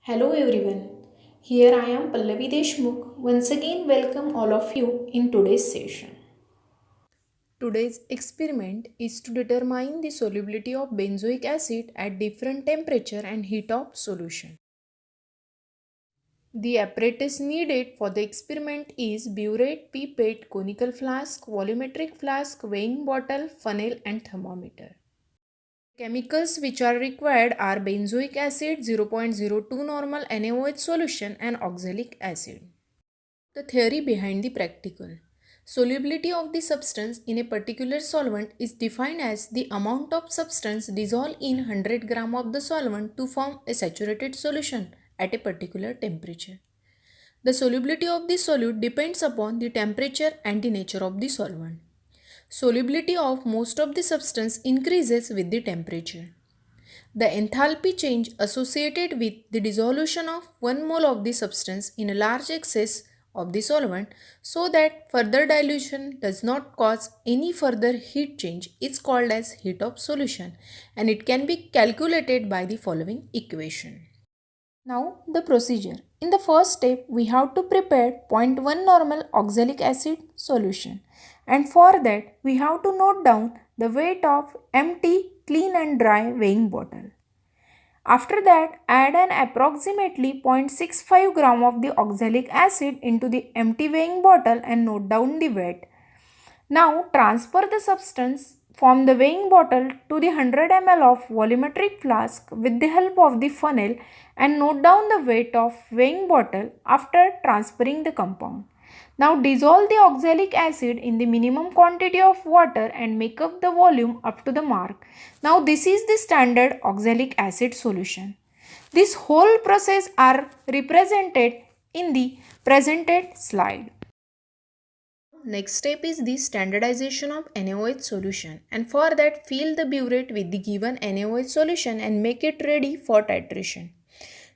Hello everyone. Here I am Pallavi Deshmukh. Once again welcome all of you in today's session. Today's experiment is to determine the solubility of benzoic acid at different temperature and heat of solution. The apparatus needed for the experiment is burette, pipette, conical flask, volumetric flask, weighing bottle, funnel and thermometer. Chemicals which are required are benzoic acid, 0.02 normal NaOH solution and oxalic acid. The theory behind the practical. Solubility of the substance in a particular solvent is defined as the amount of substance dissolved in 100 gram of the solvent to form a saturated solution at a particular temperature. The solubility of the solute depends upon the temperature and the nature of the solvent. Solubility of most of the substance increases with the temperature. The enthalpy change associated with the dissolution of 1 mole of the substance in a large excess of the solvent so that further dilution does not cause any further heat change is called as heat of solution, and it can be calculated by the following equation. Now the procedure. In the first step, we have to prepare 0.1 normal oxalic acid solution, and for that we have to note down the weight of empty, clean and dry weighing bottle. After that, add an approximately 0.65 gram of the oxalic acid into the empty weighing bottle and note down the weight. Now transfer the substance from the weighing bottle to the 100 ml of volumetric flask with the help of the funnel and note down the weight of weighing bottle after transferring the compound. Now dissolve the oxalic acid in the minimum quantity of water and make up the volume up to the mark. Now this is the standard oxalic acid solution. This whole process are represented in the presented slide. Next step is the standardization of NaOH solution, and for that fill the burette with the given NaOH solution and make it ready for titration.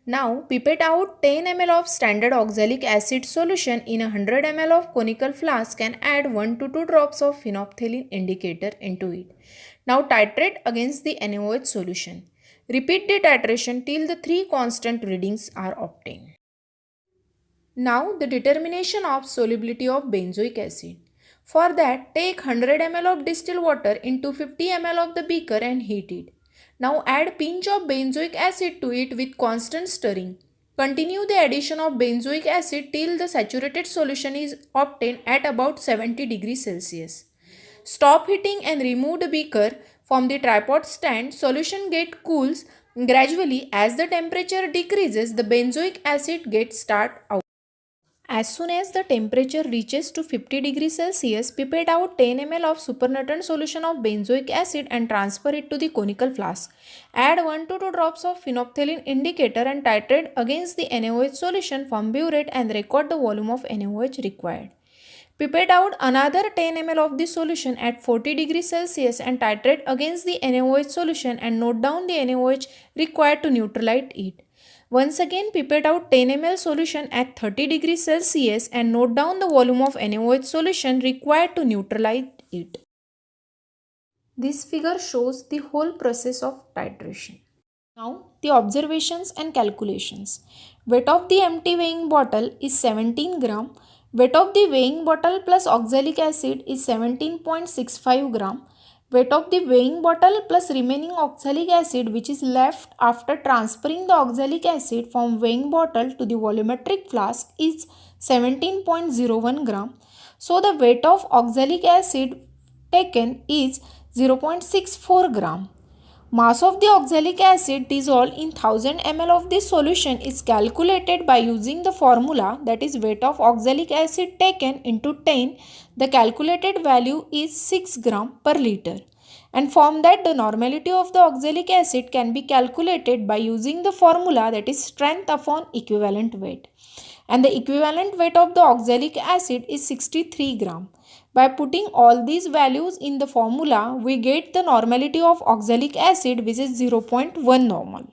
Now pipette out 10 ml of standard oxalic acid solution in a 100 ml of conical flask and add 1 to 2 drops of phenolphthalein indicator into it. Now titrate against the NaOH solution. Repeat the titration till the 3 constant readings are obtained. Now the determination of solubility of benzoic acid. For that, take 100 ml of distilled water into 50 ml of the beaker and heat it. Now add pinch of benzoic acid to it with constant stirring. Continue the addition of benzoic acid till the saturated solution is obtained at about 70 degrees Celsius. Stop heating and remove the beaker from the tripod stand. Solution get cools gradually. As the temperature decreases, the benzoic acid gets start out. As soon as the temperature reaches to 50 degrees Celsius, pipette out 10 ml of supernatant solution of benzoic acid and transfer it to the conical flask. Add 1 to 2 drops of phenolphthalein indicator and titrate against the NaOH solution from burette and record the volume of NaOH required. Pipette out another 10 ml of the solution at 40 degrees Celsius and titrate against the NaOH solution and note down the NaOH required to neutralize it. Once again, pipette out 10 ml solution at 30 degrees Celsius and note down the volume of NaOH solution required to neutralize it. This figure shows the whole process of titration. Now, the observations and calculations. Weight of the empty weighing bottle is 17 gram. Weight of the weighing bottle plus oxalic acid is 17.65 gram. Weight of the weighing bottle plus remaining oxalic acid which is left after transferring the oxalic acid from weighing bottle to the volumetric flask is 17.01 gram. So the weight of oxalic acid taken is 0.64 gram. Mass of the oxalic acid dissolved in 1000 ml of this solution is calculated by using the formula, that is weight of oxalic acid taken into 10. The calculated value is 6 gram per liter. And from that the normality of the oxalic acid can be calculated by using the formula, that is strength upon equivalent weight. And the equivalent weight of the oxalic acid is 63 gram. By putting all these values in the formula, we get the normality of oxalic acid, which is 0.1 normal.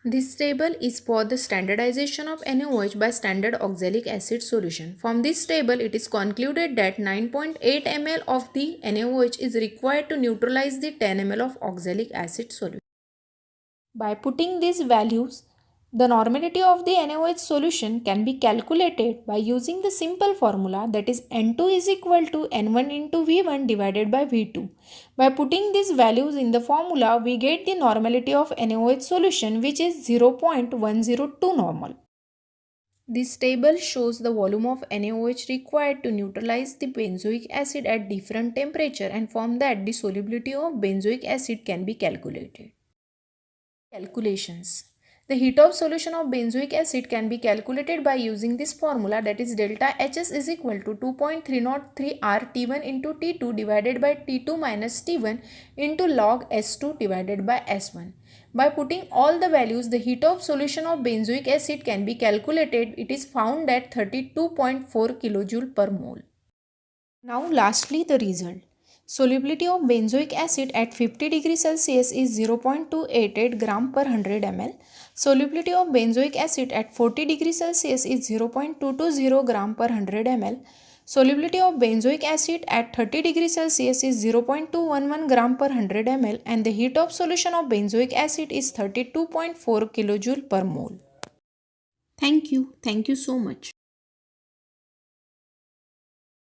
This table is for the standardization of NaOH by standard oxalic acid solution. From this table, it is concluded that 9.8 ml of the NaOH is required to neutralize the 10 ml of oxalic acid solution. By putting these values The normality of the NaOH solution can be calculated by using the simple formula, that is N2 is equal to N1 into V1 divided by V2. By putting these values in the formula, we get the normality of NaOH solution, which is 0.102 normal. This table shows the volume of NaOH required to neutralize the benzoic acid at different temperature, and from that the solubility of benzoic acid can be calculated. Calculations. The heat of solution of benzoic acid can be calculated by using this formula, that is delta Hs is equal to 2.303 R T1 into T2 divided by T2 minus T1 into log S2 divided by S1. By putting all the values, the heat of solution of benzoic acid can be calculated. It is found at 32.4 kJ per mole. Now lastly the result. Solubility of benzoic acid at 50 degrees Celsius is 0.288 gram per 100 ml. Solubility of benzoic acid at 40 degrees Celsius is 0.220 gram per 100 ml. Solubility of benzoic acid at 30 degrees Celsius is 0.211 gram per 100 ml, and the heat of solution of benzoic acid is 32.4 kJ per mole. Thank you. Thank you so much.